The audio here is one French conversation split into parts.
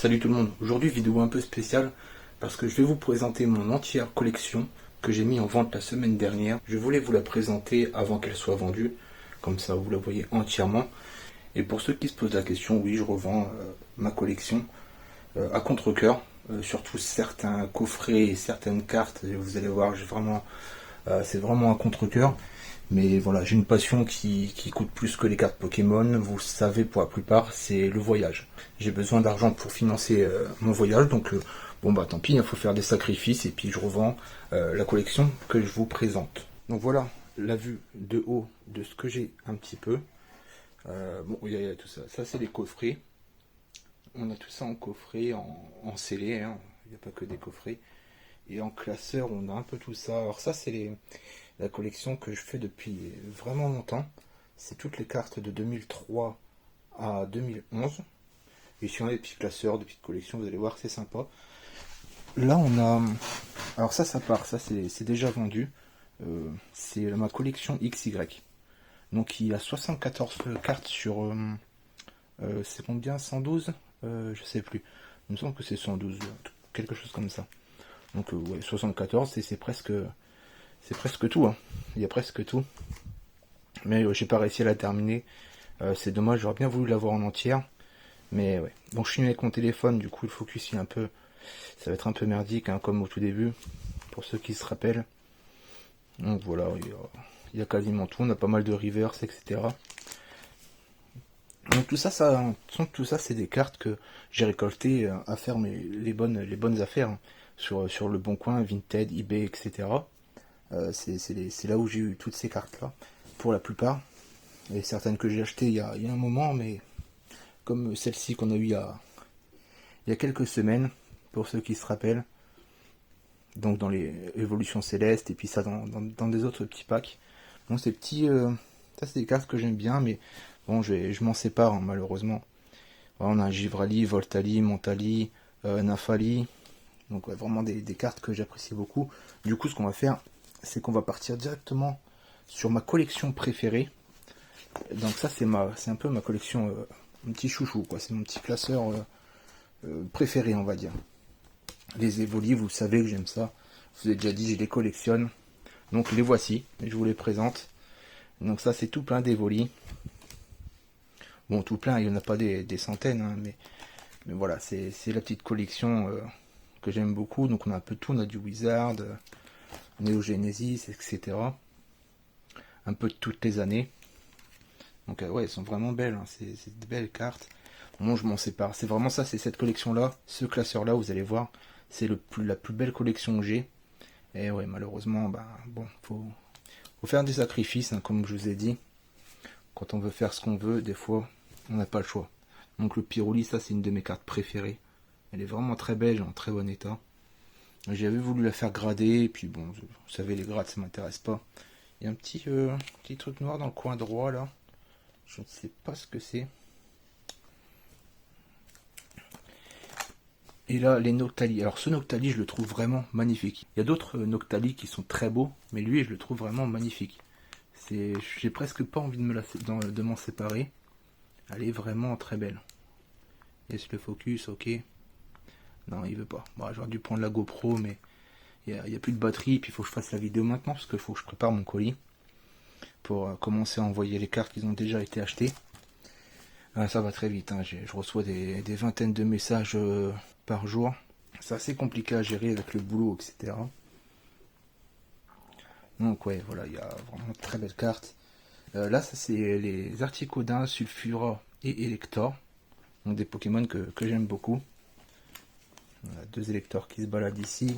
Salut tout le monde, aujourd'hui vidéo un peu spéciale parce que je vais vous présenter mon entière collection que j'ai mis en vente la semaine dernière. Je voulais vous la présenter avant qu'elle soit vendue, comme ça vous la voyez entièrement. Et pour ceux qui se posent la question, oui je revends ma collection à contre-cœur, surtout certains coffrets et certaines cartes, vous allez voir, c'est vraiment à contre-cœur. Mais voilà, j'ai une passion qui coûte plus que les cartes Pokémon. Vous le savez, pour la plupart, c'est le voyage. J'ai besoin d'argent pour financer mon voyage, donc bon bah tant pis, il faut faire des sacrifices et puis je revends la collection que je vous présente. Donc voilà la vue de haut de ce que j'ai un petit peu. Bon, il y a tout ça. Ça c'est les coffrets. On a tout ça en coffret, en scellé, hein. Il n'y a pas que des coffrets. Et en classeur, on a un peu tout ça. Alors ça c'est la collection que je fais depuis vraiment longtemps. C'est toutes les cartes de 2003 à 2011. Et si on a des petits classeurs, des petites collections, vous allez voir, c'est sympa. Là, on a... Alors ça part, ça c'est déjà vendu. C'est ma collection XY. Donc il y a 74 cartes sur... c'est combien? 112 je sais plus. Il me semble que c'est 112, quelque chose comme ça. Donc ouais, 74, c'est presque... C'est presque tout, hein. Il y a presque tout. Mais j'ai pas réussi à la terminer. C'est dommage, j'aurais bien voulu l'avoir en entière. Mais ouais. Bon, je suis avec mon téléphone, du coup le focus est un peu... Ça va être un peu merdique, hein, comme au tout début. Pour ceux qui se rappellent. Donc voilà, il y a quasiment tout. On a pas mal de reverse, etc. Donc tout ça, tout ça c'est des cartes que j'ai récoltées à faire les bonnes affaires. Hein, sur le Bon Coin, Vinted, eBay, etc. C'est là où j'ai eu toutes ces cartes-là, pour la plupart. Et certaines que j'ai achetées il y a un moment, mais comme celle-ci qu'on a eue il y a quelques semaines, pour ceux qui se rappellent. Donc dans les évolutions célestes, et puis ça dans des autres petits packs. Bon, ces petits... ça c'est des cartes que j'aime bien, mais bon, je m'en sépare, hein, malheureusement. Voilà, on a Givrali, Voltali, Montali, Nafali. Donc ouais, vraiment des cartes que j'apprécie beaucoup. Du coup, ce qu'on va faire, c'est qu'on va partir directement sur ma collection préférée. Donc ça c'est un peu ma collection, mon petit chouchou, quoi. C'est mon petit classeur préféré, on va dire. Les Evoli, vous savez que j'aime ça. Je vous ai déjà dit, je les collectionne. Donc les voici, et je vous les présente. Donc ça c'est tout plein d'Evoli. Bon, tout plein, il n'y en a pas des centaines, hein, mais voilà, c'est la petite collection que j'aime beaucoup. Donc on a un peu tout, on a du Wizard, Neo Genesis, etc. Un peu de toutes les années. Donc ouais, elles sont vraiment belles, hein. C'est de belles cartes. Bon, je m'en sépare. C'est vraiment ça, c'est cette collection-là, ce classeur-là, vous allez voir. C'est la plus belle collection que j'ai. Et ouais, malheureusement, bah, bon, faut faire des sacrifices, hein, comme je vous ai dit. Quand on veut faire ce qu'on veut, des fois, on n'a pas le choix. Donc le Pyroli, ça c'est une de mes cartes préférées. Elle est vraiment très belle, en très bon état. J'avais voulu la faire grader, et puis bon, vous savez, les grades, ça m'intéresse pas. Il y a un petit truc noir dans le coin droit, là. Je ne sais pas ce que c'est. Et là, les Noctali. Alors ce Noctali, je le trouve vraiment magnifique. Il y a d'autres Noctali qui sont très beaux, mais lui, je le trouve vraiment magnifique. J'ai presque pas envie de m'en séparer. Elle est vraiment très belle. Laisse le focus, ok. Non, il veut pas. Bon, j'aurais dû prendre la GoPro, mais il n'y a plus de batterie. Puis il faut que je fasse la vidéo maintenant, parce qu'il faut que je prépare mon colis. Pour commencer à envoyer les cartes qui ont déjà été achetées. Ça va très vite, hein. Je reçois des vingtaines de messages par jour. C'est assez compliqué à gérer avec le boulot, etc. Donc ouais, voilà, il y a vraiment de très belles cartes. Là, ça c'est les Articodins, Sulfura et Elector. Donc des Pokémon que j'aime beaucoup. On a deux Electors qui se baladent ici.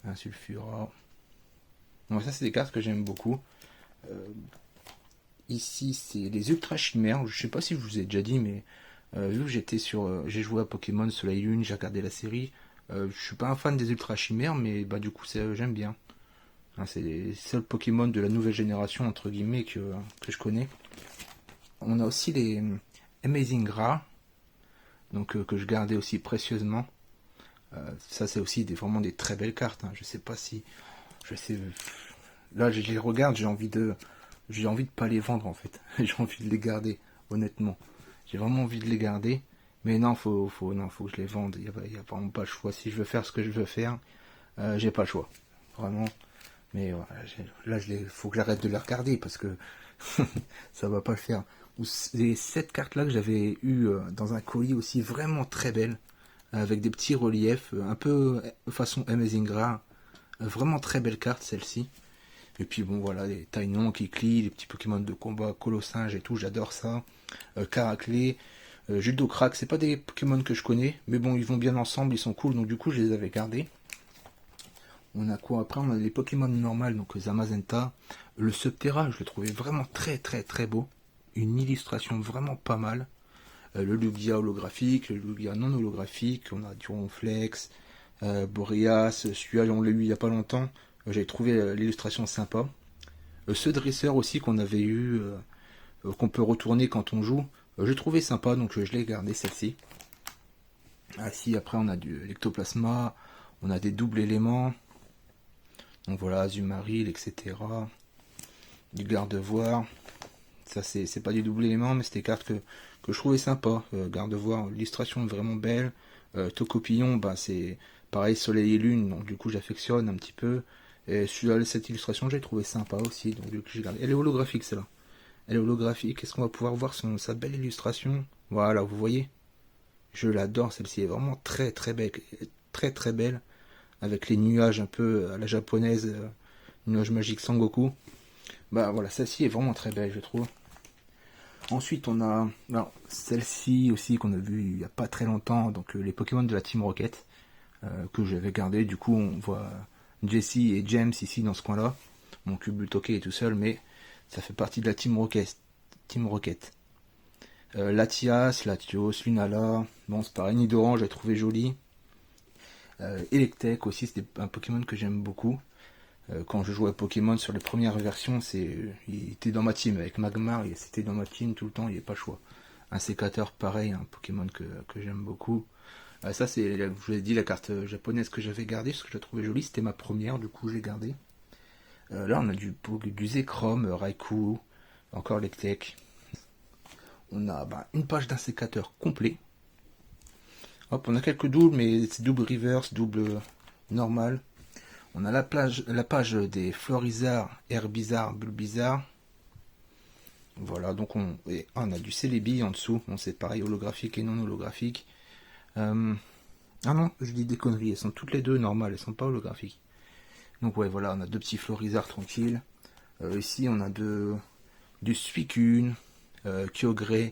Un Sulfura. Donc ça c'est des cartes que j'aime beaucoup. Ici c'est les Ultra Chimères. Je sais pas si je vous ai déjà dit, mais vu que j'ai joué à Pokémon Soleil Lune, j'ai regardé la série. Je suis pas un fan des Ultra Chimères, mais bah du coup j'aime bien. Hein, c'est les seuls Pokémon de la nouvelle génération entre guillemets que je connais. On a aussi les Amazing Ra, donc que je gardais aussi précieusement. Ça c'est aussi vraiment des très belles cartes. Hein. Je sais pas si, là je les regarde, j'ai envie de pas les vendre en fait. J'ai envie de les garder, honnêtement. J'ai vraiment envie de les garder. Mais non, non, faut que je les vende. Il y a vraiment pas le choix. Si je veux faire ce que je veux faire, j'ai pas le choix. Vraiment. Mais voilà, là, faut que j'arrête de les regarder parce que ça va pas le faire. Ou les 7 cartes là que j'avais eu dans un colis aussi vraiment très belles, avec des petits reliefs, un peu façon Amazing Rare. Vraiment très belle carte celle-ci. Et puis bon voilà, les Tainon, Kikli, les petits Pokémon de combat, Colossinge et tout, j'adore ça. Caraclé, Judo-Crack, c'est pas des Pokémon que je connais, mais bon, ils vont bien ensemble, ils sont cool, donc du coup, je les avais gardés. On a quoi après? On a les Pokémon normales, donc Zamazenta. Le Subterra, je le trouvais vraiment très très très beau. Une illustration vraiment pas mal. Le Lugia holographique, le Lugia non holographique, on a Duronflex, Boreas, celui-là on l'a eu il y a pas longtemps. J'avais trouvé l'illustration sympa. Ce dresseur aussi qu'on avait eu, qu'on peut retourner quand on joue, j'ai trouvé sympa, donc je l'ai gardé celle-ci. Ah si, après on a du ectoplasma, on a des doubles éléments, donc voilà, Azumarill, etc. Du garde-voir, ça c'est pas du double élément, mais c'est des cartes que je trouvais sympa. Garde-voir, l'illustration est vraiment belle. Tocopillon, bah, c'est pareil, soleil et lune, donc du coup j'affectionne un petit peu. Et cette illustration j'ai trouvé sympa aussi, donc du coup j'ai gardé. Elle est holographique celle-là. Elle est holographique, est-ce qu'on va pouvoir voir sa belle illustration? Voilà, vous voyez. Je l'adore, celle-ci est vraiment très très belle, très très belle, avec les nuages un peu à la japonaise, nuages magiques Sangoku. Bah voilà, celle-ci est vraiment très belle, je trouve. Ensuite, on a celle-ci aussi qu'on a vue il n'y a pas très longtemps, donc les Pokémon de la Team Rocket, que j'avais gardé. Du coup, on voit Jesse et James ici dans ce coin-là. Mon cube toqué est tout seul, mais ça fait partie de la Team Rocket. Team Rocket. Latias, Latios, Lunala, bon c'est pareil, Nidoran j'ai trouvé joli. Electek aussi, c'était un Pokémon que j'aime beaucoup. Quand je jouais à Pokémon sur les premières versions, il était dans ma team. Avec Magmar, c'était dans ma team tout le temps, il n'y avait pas le choix. Un sécateur pareil, un Pokémon que j'aime beaucoup. Ça c'est, je vous ai dit, la carte japonaise que j'avais gardée, parce que je la trouvais jolie, c'était ma première, du coup j'ai gardé. Là on a du Zekrom, Raikou, encore Electek. On a une page d'un sécateur complet. Hop, on a quelques doubles, mais c'est double reverse, double normal. On a la page des Florizards, Herbizards, Bulbizards. Voilà, donc on a du Celebi en dessous. Bon, c'est pareil, holographique et non holographique. Ah non, je dis des conneries, elles sont toutes les deux normales, elles sont pas holographiques. Donc ouais, voilà, on a deux petits Florizards tranquilles. Ici, on a du Suicune, Kyogre,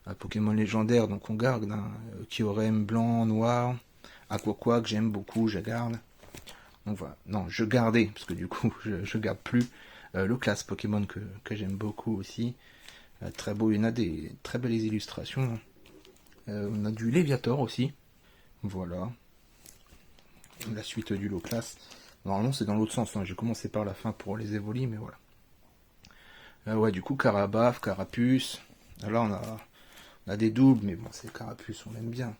un Pokémon légendaire, donc on garde Kyurem blanc, noir, Aquaqua que j'aime beaucoup, je garde. Donc voilà, non, je gardais, parce que du coup je garde plus. Le classe Pokémon que j'aime beaucoup aussi. Très beau, il y en a des très belles illustrations. On a du Léviator aussi. Voilà. La suite du lot classe. Normalement c'est dans l'autre sens, hein. J'ai commencé par la fin pour les évoluer, mais voilà. Ouais, du coup, Carabaf, Carapuce. Là, on a des doubles, mais bon, c'est Carapuce, on aime bien.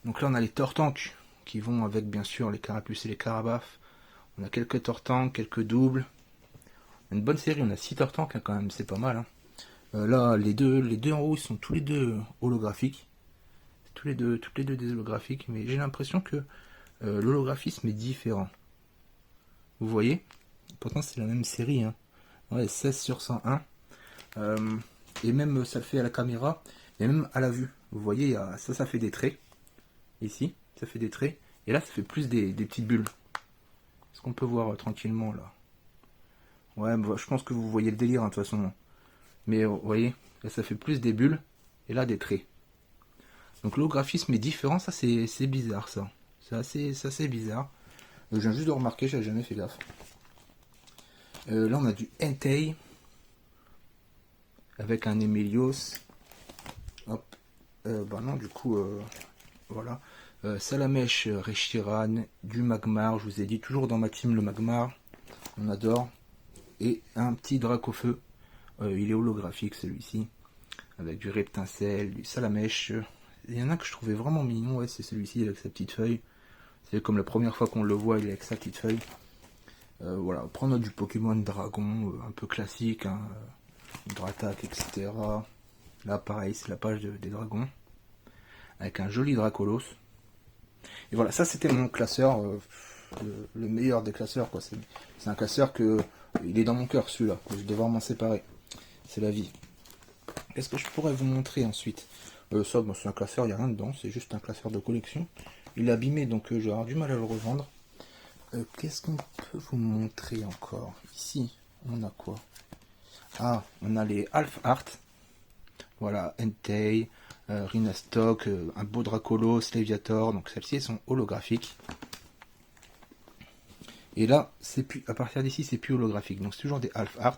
Donc là, on a les Tortanks qui vont avec, bien sûr, les Carapuces et les Carabaf. On a quelques Tortanks, quelques doubles. Une bonne série, on a 6 Tortanks hein, quand même, c'est pas mal. Hein. Là, les deux en haut, ils sont tous les deux holographiques. Toutes les deux des holographiques, mais j'ai l'impression que l'holographisme est différent. Vous voyez? Pourtant, c'est la même série. Hein. Ouais, 16 sur 101. Et même ça le fait à la caméra et même à la vue. Vous voyez, ça fait des traits. Ici, ça fait des traits. Et là, ça fait plus des petites bulles. Est-ce qu'on peut voir tranquillement là? Ouais, bah, je pense que vous voyez le délire hein, de toute façon. Mais vous voyez, là, ça fait plus des bulles et là des traits. Donc l'holographisme est différent, ça c'est bizarre ça. C'est assez bizarre. Je viens juste de remarquer, j'avais jamais fait gaffe. Là on a du Entei avec un Emilios. Hop. Bah non, du coup, voilà. Salamèche, Reshiram, du Magmar, je vous ai dit, toujours dans ma team le Magmar. On adore. Et un petit Dracofeu. Il est holographique celui-ci. Avec du Reptincelle, du Salamèche. Il y en a que je trouvais vraiment mignon, ouais, c'est celui-ci avec sa petite feuille. C'est comme la première fois qu'on le voit, il est avec sa petite feuille. Voilà, après on a du Pokémon Dragon, un peu classique, hein, Dratak, etc. Là pareil, c'est la page des dragons. avec un joli Dracolos. Et voilà, ça c'était mon classeur, le meilleur des classeurs, quoi. C'est un classeur que il est dans mon cœur, celui-là. Je vais devoir m'en séparer. C'est la vie. Qu'est-ce que je pourrais vous montrer ensuite? Ça, bon, c'est un classeur, il n'y a rien dedans, c'est juste un classeur de collection. Il est abîmé, donc je vais avoir du mal à le revendre. Qu'est-ce qu'on peut vous montrer encore? Ici, on a quoi? Ah, on a les Half Art. Voilà, Entei, Rhinastock, un beau Dracolos, Leviator. Donc celles-ci sont holographiques. Et là, c'est plus, à partir d'ici, c'est plus holographique. Donc c'est toujours des Half Art.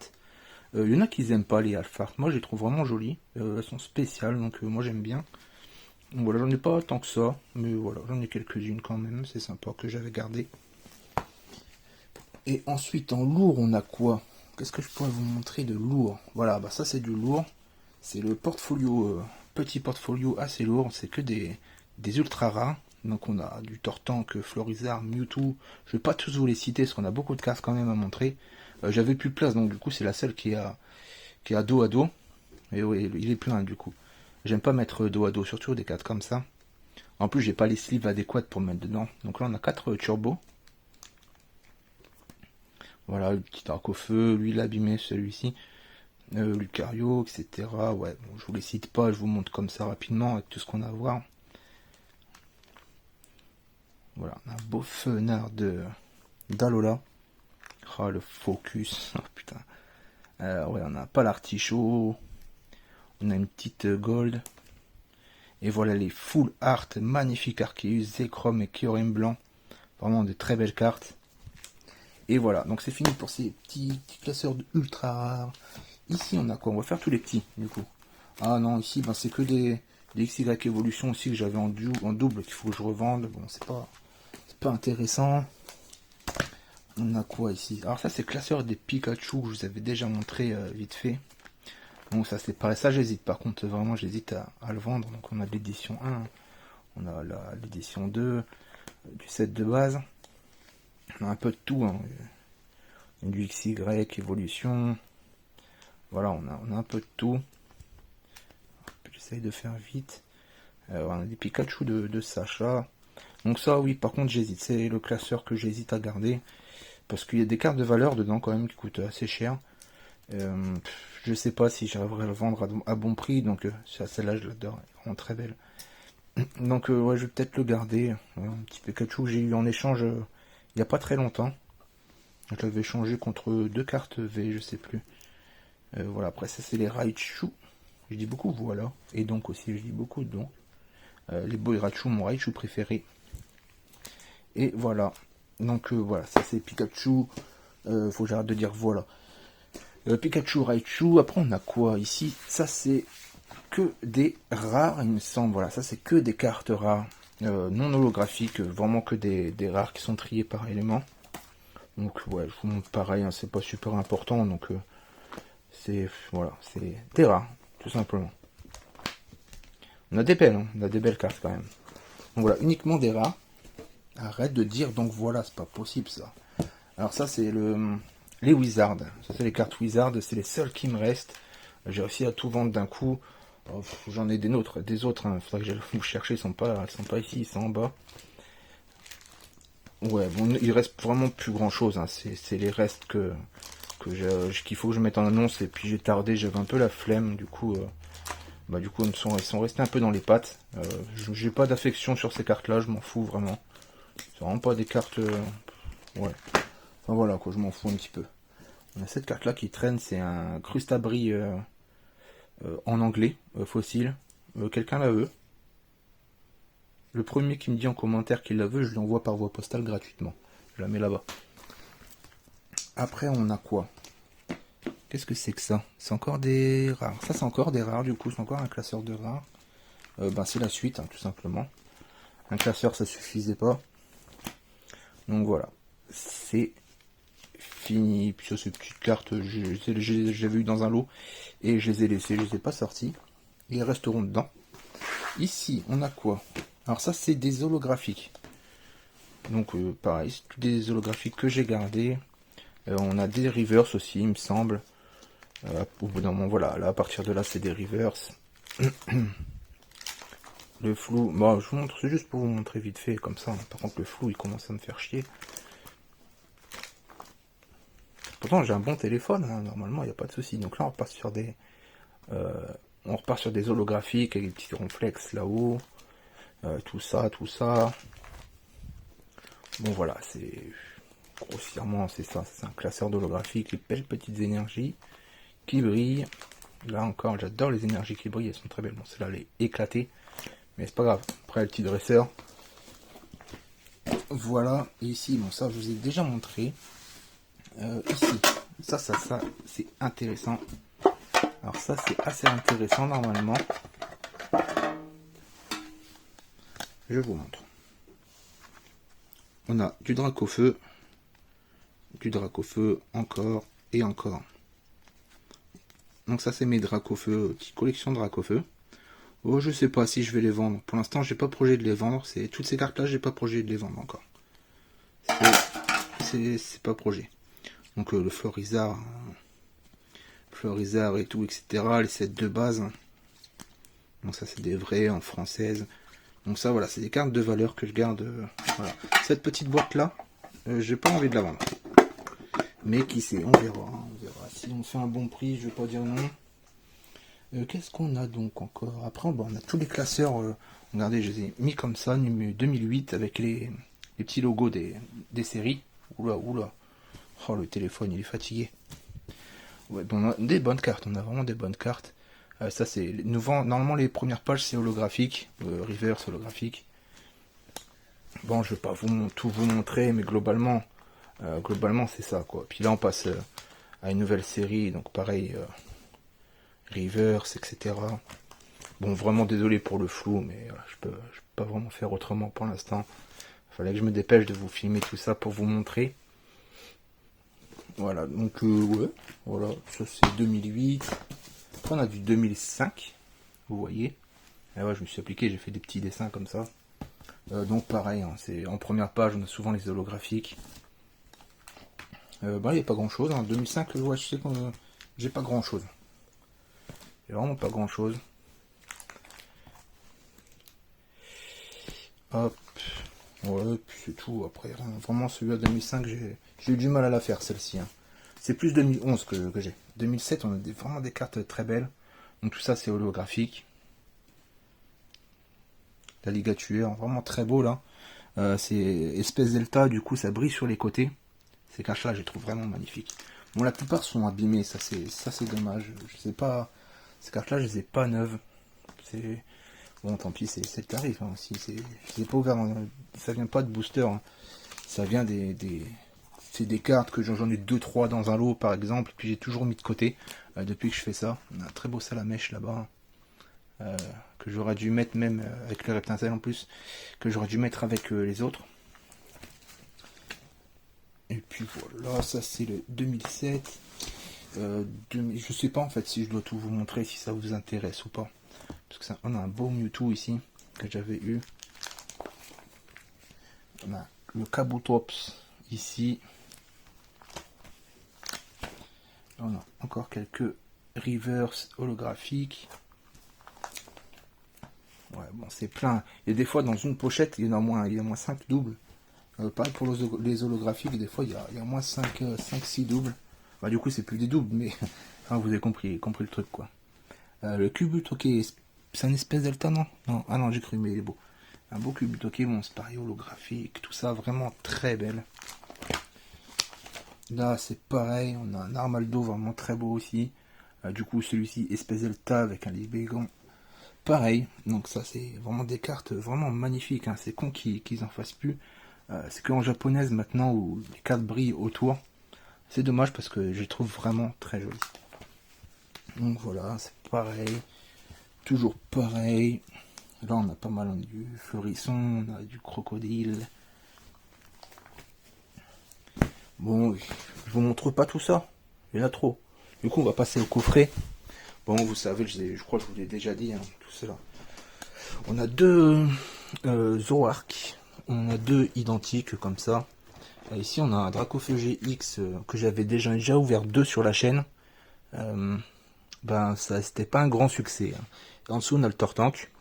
Il y en a qui n'aiment pas les Half Art. Moi, je les trouve vraiment jolies. Elles sont spéciales, donc moi j'aime bien. Donc voilà, j'en ai pas tant que ça, mais voilà, j'en ai quelques-unes quand même. C'est sympa que j'avais gardé. Et ensuite, en lourd, on a quoi? Qu'est-ce que je pourrais vous montrer de lourd? Voilà, bah ça c'est du lourd. C'est le portfolio, petit portfolio assez lourd. C'est que des ultra rares. Donc on a du Tortank, Florizard, Mewtwo. Je vais pas tous vous les citer parce qu'on a beaucoup de cartes quand même à montrer. J'avais plus de place, donc du coup c'est la seule qui a dos à dos. Et oui, il est plein du coup. J'aime pas mettre dos à dos, surtout des cartes comme ça. En plus j'ai pas les sleeves adéquates pour le mettre dedans. Donc là on a 4 turbos. Voilà, le petit arc au feu, lui l'abîmé, celui-ci. Lucario, etc. Ouais, bon, je vous les cite pas, je vous montre comme ça rapidement avec tout ce qu'on a à voir. Voilà, on a un beau fenard d'Alola. Oh, le focus. Oh, putain. Ouais, on a pas l'artichaut. On a une petite gold. Et voilà les full art, magnifiques Arceus, Zekrom et Kyurem blanc. Vraiment de très belles cartes. Et voilà, donc c'est fini pour ces petits classeurs ultra rares. Ici, on a quoi? On va faire tous les petits, du coup. Ah non, ici, ben, c'est que des XY Evolution aussi que j'avais en double qu'il faut que je revende. Bon, c'est pas intéressant. On a quoi ici? Alors ça, c'est classeur des Pikachu que je vous avais déjà montré vite fait. Donc ça, c'est pareil. Ça, j'hésite. Par contre, vraiment, j'hésite à le vendre. Donc on a l'édition 1. On a l'édition 2 du set de base. On a un peu de tout. Hein. Du XY, Evolution. Voilà, on a un peu de tout. J'essaye de faire vite. On a des Pikachu de Sacha. Donc ça, oui, par contre, j'hésite. C'est le classeur que j'hésite à garder. Parce qu'il y a des cartes de valeur dedans quand même qui coûtent assez cher. Je sais pas si j'arriverai à le vendre à bon prix. Donc celle-là, je l'adore. Elle est vraiment très belle. Donc ouais, je vais peut-être le garder. Un petit Pikachu que j'ai eu en échange il n'y a pas très longtemps. Je l'avais échangé contre 2 cartes V, je sais plus. Voilà, après ça c'est les Raichu. Je dis beaucoup voilà. Et donc aussi je dis beaucoup donc. Les Boirachu, mon Raichu préféré. Et voilà. Donc voilà, ça c'est Pikachu. Faut que j'arrête de dire voilà. Pikachu, Raichu. Après on a quoi ici? Ça c'est que des rares, il me semble. Voilà, ça c'est que des cartes rares. Non holographiques. Vraiment que des rares qui sont triées par élément. Donc ouais, je vous montre pareil. Hein, c'est pas super important. Donc c'est voilà, c'est des rares, tout simplement. On a des belles, hein, on a des belles cartes quand même. Donc voilà, uniquement des rares. Arrête de dire donc voilà, c'est pas possible ça. Alors ça c'est les Wizards. Ça c'est les cartes Wizards, c'est les seules qui me restent. J'ai réussi à tout vendre d'un coup. Oh, j'en ai des autres, hein. Faudrait que j'aille vous chercher, ils sont pas ici, ils sont en bas. Ouais, bon, il reste vraiment plus grand chose. Hein. C'est les restes qu'il faut que je mette en annonce. Et puis j'ai tardé, j'avais un peu la flemme. Du coup, ils sont restés un peu dans les pattes. J'ai pas d'affection sur ces cartes-là, je m'en fous vraiment. C'est vraiment pas des cartes. Ouais. Enfin voilà, quoi, je m'en fous un petit peu. On a cette carte-là qui traîne, c'est un Crustabri en anglais, fossile. Quelqu'un la veut. Le premier qui me dit en commentaire qu'il la veut, je l'envoie par voie postale gratuitement. Je la mets là-bas. Après, on a quoi? Qu'est-ce que c'est que ça? C'est encore des rares. Ça, c'est encore des rares, du coup, c'est encore un classeur de rares. C'est la suite, hein, tout simplement. Un classeur, ça suffisait pas. Donc voilà. C'est fini. Puis ça, ces petites cartes, j'avais eu dans un lot. Et je les ai laissées, je les ai pas sorties. Ils resteront dedans. Ici, on a quoi? Alors ça, c'est des holographiques. Donc pareil, c'est tous des holographiques que j'ai gardés. On a des reverse aussi, il me semble. Au bout d'un moment, voilà, là à partir de là, c'est des reverse. Le flou, bah, je vous montre, c'est juste pour vous montrer vite fait, comme ça. Par contre, le flou, il commence à me faire chier. Pourtant, j'ai un bon téléphone, hein, normalement, il n'y a pas de souci. Donc là, on repart sur des holographiques avec des petits ronflex là-haut. Tout ça, tout ça. Bon, voilà, c'est... Grossièrement, c'est ça. C'est un classeur d'holographiques, les belles petites énergies qui brillent. Là encore, j'adore les énergies qui brillent, elles sont très belles. Bon, celle-là, elle est éclatée. Mais c'est pas grave. Après, le petit dresseur. Voilà. Et ici, bon, ça, je vous ai déjà montré. Ici, ça, c'est intéressant. Alors ça, c'est assez intéressant, normalement. Je vous montre. On a du Dracofeu. Du Dracofeu, encore et encore. Donc ça, c'est mes Dracofeu, petite collection de Dracofeu. Oh, je sais pas si je vais les vendre. Pour l'instant, j'ai pas projet de les vendre. C'est toutes ces cartes-là, j'ai pas projet de les vendre encore. C'est pas projet. Donc le Florizard et tout, etc. Les sets de base. Donc ça, c'est des vrais en française. Donc ça, voilà, c'est des cartes de valeur que je garde. Voilà. Cette petite boîte-là, j'ai pas envie de la vendre. Mais qui sait, on verra. On verra. Si on fait un bon prix, je vais pas dire non. Qu'est-ce qu'on a donc encore? Après, bon, on a tous les classeurs. Regardez, je les ai mis comme ça, numéro 2008, avec les petits logos des séries. Oula, oula. Oh, le téléphone, il est fatigué. Ouais, bon, on a des bonnes cartes. On a vraiment des bonnes cartes. Ça, c'est... Normalement, les premières pages, c'est holographique. Reverse holographique. Bon, je vais pas tout vous montrer, mais globalement, c'est ça, quoi. Puis là, on passe à une nouvelle série. Donc, pareil... reverse, etc. Bon, vraiment désolé pour le flou, mais je peux pas vraiment faire autrement pour l'instant. Il fallait que je me dépêche de vous filmer tout ça pour vous montrer. Voilà, donc ouais, voilà, ça c'est 2008. Après on a du 2005, vous voyez. Et ouais, je me suis appliqué, j'ai fait des petits dessins comme ça. Donc pareil, hein, c'est en première page, on a souvent les holographiques. Bah, il n'y a pas grand chose. En 2005, ouais, je sais que j'ai pas grand chose. Il n'y a vraiment pas grand chose. Hop. Ouais, puis c'est tout. Après, vraiment, celui-là 2005, j'ai eu du mal à la faire, celle-ci. Hein. C'est plus 2011 que j'ai. 2007, on a vraiment des cartes très belles. Donc tout ça, c'est holographique. La ligature, vraiment très beau, là. C'est espèce delta, du coup, ça brille sur les côtés. Ces cartes-là, je les trouve vraiment magnifiques. Bon, la plupart sont abîmées, ça c'est dommage. Je sais pas... Ces cartes-là, je les ai pas neuves. C'est... Bon, tant pis, c'est le tarif. Hein, aussi. Je les ai pas ouvert. Ça vient pas de booster. Hein. Ça vient c'est des cartes que j'en ai 2-3 dans un lot, par exemple. Puis j'ai toujours mis de côté depuis que je fais ça. On a un très beau salamèche là-bas. Que j'aurais dû mettre même avec le reptile en plus. Que j'aurais dû mettre avec les autres. Et puis voilà, ça c'est le 2007. Je sais pas en fait si je dois tout vous montrer, si ça vous intéresse ou pas. Parce que ça, on a un beau Mewtwo ici que j'avais eu. On a le Kabutops ici. On a encore quelques reverse holographiques. Ouais, bon, c'est plein. Et des fois, dans une pochette, il y en a moins 5 doubles. Pareil pour les holographiques, des fois, il y a moins 5-6 doubles. Bah, du coup, c'est plus des doubles, mais enfin, vous avez compris le truc, quoi. Le Kabutops, c'est un espèce delta, non? Non, ah non, j'ai cru, mais il est beau. Un beau Kabutops, bon, c'est pareil, holographique, tout ça, vraiment très belle. Là, c'est pareil, on a un Armaldo vraiment très beau aussi. Du coup, celui-ci, espèce delta avec un Libégon. Pareil, donc ça, c'est vraiment des cartes vraiment magnifiques. Hein. C'est con qu'ils en fassent plus. C'est qu'en japonaise maintenant où les cartes brillent autour. C'est dommage parce que je les trouve vraiment très jolies. Donc voilà, c'est pareil. Toujours pareil. Là, on a pas mal, on a du Florisson, on a du Crocodile. Bon, je vous montre pas tout ça. Il y en a trop. Du coup, on va passer au coffret. Bon, vous savez, je crois que je vous l'ai déjà dit, hein, tout cela. On a deux Zoroark. On a deux identiques comme ça. Et ici, on a un Dracofeu GX que j'avais déjà ouvert deux sur la chaîne. Ben, ça, c'était pas un grand succès. Hein. Et en dessous, on a le Tortank.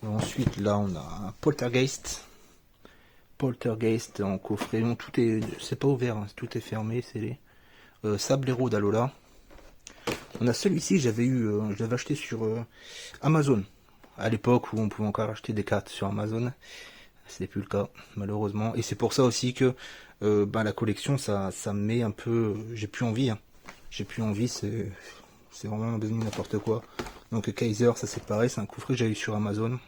Ensuite, là, on a un Poltergeist. Poltergeist en coffret. Non, tout est, c'est pas ouvert, hein, tout est fermé, scellé. Sablero d'Alola. On a celui-ci, je l'avais acheté sur Amazon. À l'époque où on pouvait encore acheter des cartes sur Amazon. C'est plus le cas, malheureusement. Et c'est pour ça aussi que la collection, ça me met un peu. J'ai plus envie. Hein. J'ai plus envie, c'est vraiment devenu n'importe quoi. Donc Kaiser, ça c'est pareil, c'est un coffret que j'ai eu sur Amazon.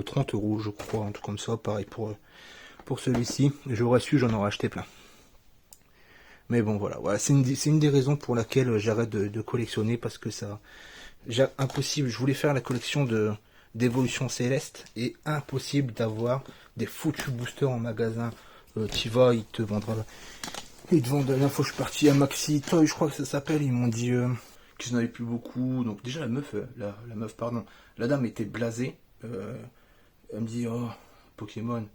30 euros, je crois, un truc comme ça. Pareil pour celui-ci. J'aurais su, j'en aurais acheté plein. Mais bon, voilà, c'est une des raisons pour laquelle j'arrête de collectionner, parce que ça, impossible. Je voulais faire la collection d'évolution céleste, et impossible d'avoir des foutus boosters en magasin. Tu vas, ils te vendent. La dernière fois je suis parti à Maxi Toy, je crois que ça s'appelle, ils m'ont dit qu'ils n'en avaient plus beaucoup. Donc déjà la meuf, pardon, la dame était blasée. Elle me dit, oh, Pokémon,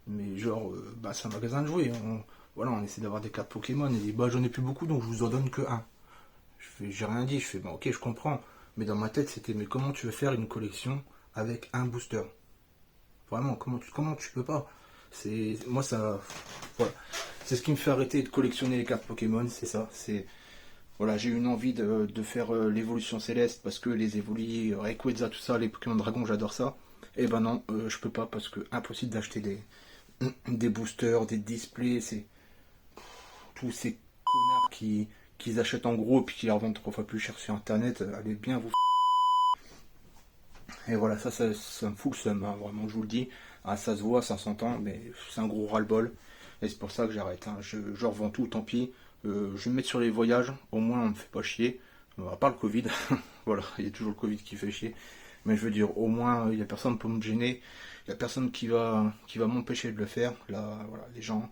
mais genre, c'est un magasin de jouets. Voilà, on essaie d'avoir des cartes Pokémon. Elle dit, j'en ai plus beaucoup, donc je vous en donne que un. J'ai rien dit, je fais, ok, je comprends. Mais dans ma tête, c'était, mais comment tu veux faire une collection avec un booster? Vraiment, comment tu peux pas? Moi, ça, voilà. C'est ce qui me fait arrêter de collectionner les cartes Pokémon, c'est ça. Voilà, j'ai eu une envie de faire l'évolution céleste, parce que les évoluis, Rayquaza, tout ça, les Pokémon Dragon, j'adore ça. Et ben non, je peux pas, parce que impossible d'acheter des boosters, des displays, c'est tous ces connards qui achètent en gros et puis qui les revendent 3 fois plus cher sur internet. Allez bien vous. Et voilà, ça me fout le seum, hein, vraiment, je vous le dis. Ah, ça se voit, ça s'entend, mais c'est un gros ras-le-bol. Et c'est pour ça que j'arrête. Hein. Je revends tout, tant pis. Je vais me mettre sur les voyages, au moins on me fait pas chier. À part le Covid, voilà, il y a toujours le Covid qui fait chier. Mais je veux dire, au moins, il n'y a personne pour me gêner. Il n'y a personne qui va m'empêcher de le faire. Là, voilà, les gens,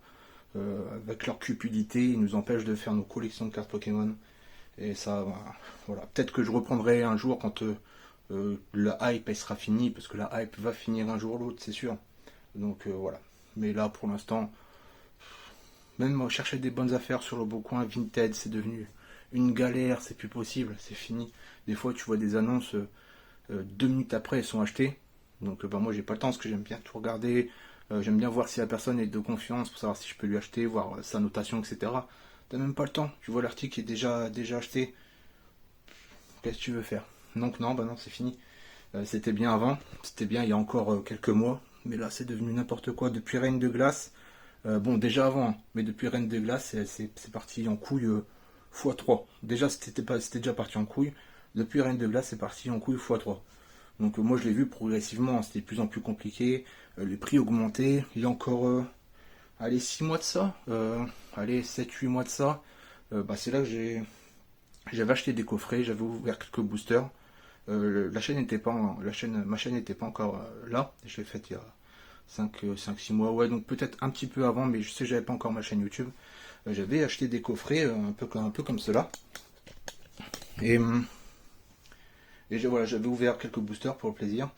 avec leur cupidité, ils nous empêchent de faire nos collections de cartes Pokémon. Et ça, voilà. Peut-être que je reprendrai un jour quand la hype elle sera finie, parce que la hype va finir un jour ou l'autre, c'est sûr. Donc voilà. Mais là, pour l'instant, même chercher des bonnes affaires sur le Bon Coin, Vinted, c'est devenu une galère, c'est plus possible, c'est fini. Des fois, tu vois des annonces, 2 minutes après, elles sont achetées. Donc moi, j'ai pas le temps, parce que j'aime bien tout regarder. J'aime bien voir si la personne est de confiance, pour savoir si je peux lui acheter, voir sa notation, etc. T'as même pas le temps. Tu vois l'article qui est déjà acheté. Qu'est-ce que tu veux faire? Donc non, non, c'est fini. C'était bien avant, c'était bien il y a encore quelques mois, mais là c'est devenu n'importe quoi. Depuis Reine de Glace, bon déjà avant, hein, mais depuis Reine de Glace, c'est parti en couille x3. Déjà c'était déjà parti en couille. Depuis Reine de Glace, c'est parti en couille x3. Donc moi je l'ai vu progressivement, c'était de plus en plus compliqué. Les prix augmentaient. Il y a encore allez 6 mois de ça, allez 7-8 mois de ça. C'est là que j'avais acheté des coffrets, j'avais ouvert quelques boosters. La chaîne n'était pas ma chaîne n'était pas encore là. Je l'ai faite il y a 5-6 mois, ouais, donc peut-être un petit peu avant, mais je sais que j'avais pas encore ma chaîne YouTube. J'avais acheté des coffrets un peu comme cela. Et, voilà, j'avais ouvert quelques boosters pour le plaisir.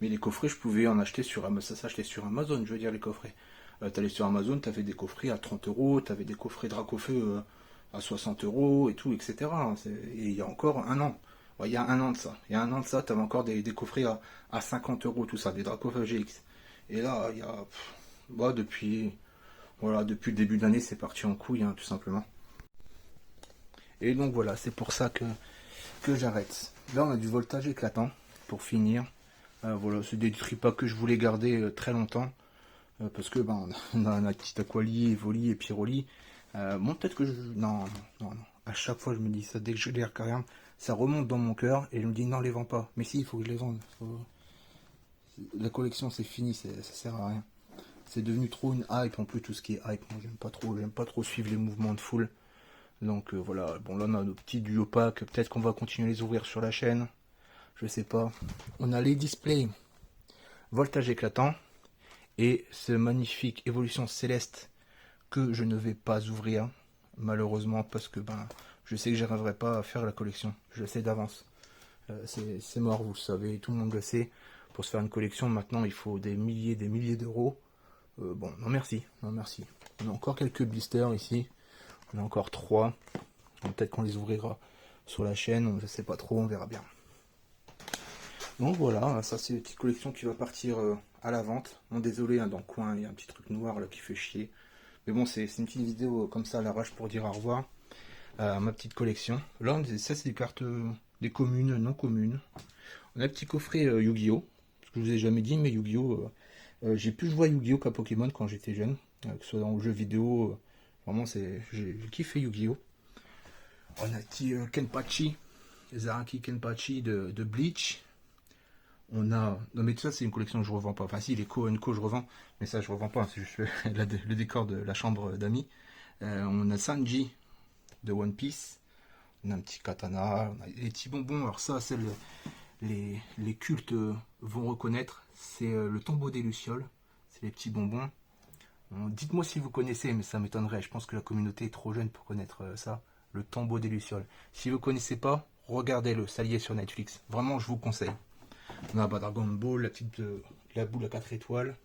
Mais les coffrets, je pouvais en acheter sur Amazon. Ça s'achetait sur Amazon, je veux dire, les coffrets. T'allais sur Amazon, t'avais des coffrets à 30 euros, t'avais des coffrets Dracofeu à 60 euros et tout, etc. Et il y a encore un an. Ouais, il y a un an de ça. Il y a un an de ça, t'avais encore des coffrets à 50 euros, tout ça, des Dracofeu GX. Et là, il y a. Depuis le début de l'année, c'est parti en couille, hein, tout simplement. Et donc voilà, c'est pour ça que j'arrête. Là, on a du voltage éclatant, pour finir. Voilà, c'est des tripas que je voulais garder très longtemps. Parce que on a un petit Aquali, Evoli et Pyroli. Peut-être que non, non. À chaque fois, je me dis ça. Dès que je les regarde, ça remonte dans mon cœur et je me dis non, les vends pas. Mais si, il faut que je les vende. La collection, c'est fini, ça sert à rien. C'est devenu trop une hype. En plus, tout ce qui est hype, moi, j'aime pas trop suivre les mouvements de foule. Donc voilà. Bon, là, on a nos petits duos packs. Peut-être qu'on va continuer à les ouvrir sur la chaîne. Je sais pas. On a les displays voltage éclatant. Et ce magnifique évolution céleste que je ne vais pas ouvrir, malheureusement, parce que je sais que j'arriverai pas à faire la collection. Je le sais d'avance. C'est mort, vous le savez, tout le monde le sait. Pour se faire une collection, maintenant, il faut des milliers d'euros. Non merci, non merci. On a encore quelques blisters ici. On a encore 3. Peut-être qu'on les ouvrira sur la chaîne, je sais pas trop, on verra bien. Donc voilà, ça c'est une petite collection qui va partir à la vente. Bon, désolé, hein, dans le coin, il y a un petit truc noir là qui fait chier. Mais bon, c'est une petite vidéo comme ça à l'arrache pour dire au revoir à ma petite collection. Là, ça c'est des cartes des communes, non communes. On a un petit coffret Yu-Gi-Oh! Parce que je vous ai jamais dit, mais Yu-Gi-Oh! J'ai plus joué à Yu-Gi-Oh! Qu'à Pokémon quand j'étais jeune. Que ce soit dans le jeu vidéo, vraiment j'ai kiffé Yu-Gi-Oh! On a un petit Kenpachi, Zaraki Kenpachi de Bleach. On a. Non, mais tout ça, c'est une collection que je revends pas. Enfin, si, les Co je revends, mais ça, je revends pas. C'est juste le décor de la chambre d'amis. On a Sanji de One Piece. On a un petit katana. On a les petits bonbons. Alors, ça, les cultes vont reconnaître. C'est le tombeau des Lucioles. C'est les petits bonbons. Dites-moi si vous connaissez, mais ça m'étonnerait. Je pense que la communauté est trop jeune pour connaître ça. Le tombeau des Lucioles. Si vous connaissez pas, regardez-le. Ça y est sur Netflix. Vraiment, je vous conseille. On a Dragon Ball, la boule à 4 étoiles.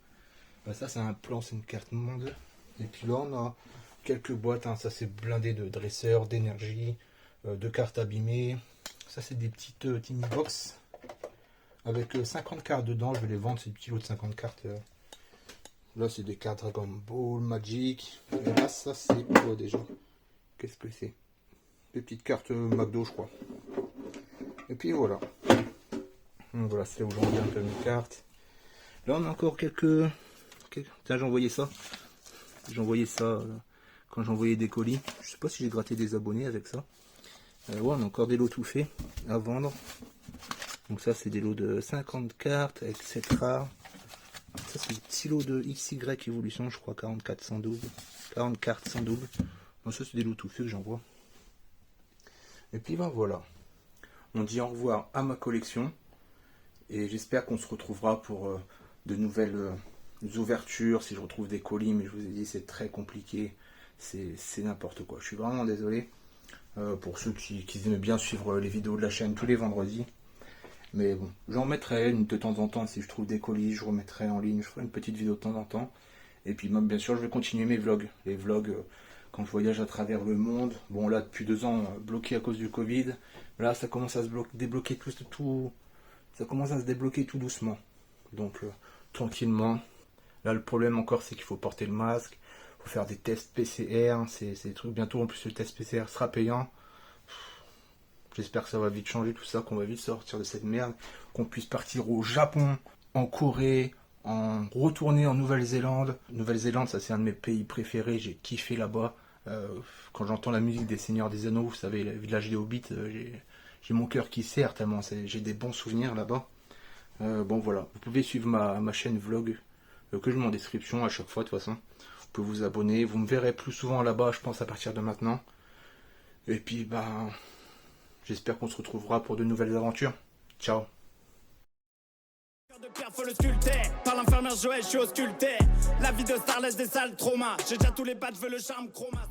Bah, ça, c'est un plan, c'est une carte monde. Et puis là, on a quelques boîtes. Hein. Ça, c'est blindé de dresseurs, d'énergie, de cartes abîmées. Ça, c'est des petites tiny box avec 50 cartes dedans. Je vais les vendre, ces petits lots de 50 cartes. Là, c'est des cartes Dragon Ball, Magic. Et là, ça, c'est quoi déjà? Qu'est-ce que c'est? Des petites cartes McDo, je crois. Et puis voilà. Donc voilà, c'est là où j'en ai un peu mes cartes. Là, on a encore quelques... Tiens, j'ai envoyé ça. J'ai envoyé ça quand j'ai envoyé des colis. Je sais pas si j'ai gratté des abonnés avec ça. Ouais, on a encore des lots tout faits à vendre. Donc ça, c'est des lots de 50 cartes, etc. Ça, c'est des petits lots de XY Evolution, je crois, 44 sans double. 40 cartes sans double. Donc ça, c'est des lots tout faits que j'envoie. Et puis, ben voilà. On dit au revoir à ma collection. Et j'espère qu'on se retrouvera pour de nouvelles ouvertures, si je retrouve des colis, mais je vous ai dit, c'est très compliqué. C'est n'importe quoi. Je suis vraiment désolé pour ceux qui aiment bien suivre les vidéos de la chaîne tous les vendredis. Mais bon, j'en mettrai une de temps en temps. Si je trouve des colis, je remettrai en ligne. Je ferai une petite vidéo de temps en temps. Et puis, même, bien sûr, je vais continuer mes vlogs. Les vlogs quand je voyage à travers le monde. Bon, là, depuis 2 ans, bloqué à cause du Covid. Là, ça commence à se débloquer tout. Ça commence à se débloquer tout doucement. Donc, tranquillement. Là, le problème encore, c'est qu'il faut porter le masque. Il faut faire des tests PCR. C'est des trucs. Bientôt, en plus, le test PCR sera payant. J'espère que ça va vite changer tout ça, qu'on va vite sortir de cette merde. Qu'on puisse partir au Japon, en Corée, retourner en Nouvelle-Zélande. Nouvelle-Zélande, ça, c'est un de mes pays préférés. J'ai kiffé là-bas. Quand j'entends la musique des Seigneurs des Anneaux, vous savez, le village des Hobbits, j'ai mon cœur qui serre tellement j'ai des bons souvenirs là-bas. Bon voilà, vous pouvez suivre ma chaîne vlog que je mets en description à chaque fois de toute façon. Vous pouvez vous abonner, vous me verrez plus souvent là-bas, je pense à partir de maintenant. Et puis bah, j'espère qu'on se retrouvera pour de nouvelles aventures. Ciao. De pierre, faut le sculpter. Par l'infirmière Joël, je suis ausculté. La vie de star laisse des sales traumas. J'ai déjà tous les badges, je veux le charme chroma.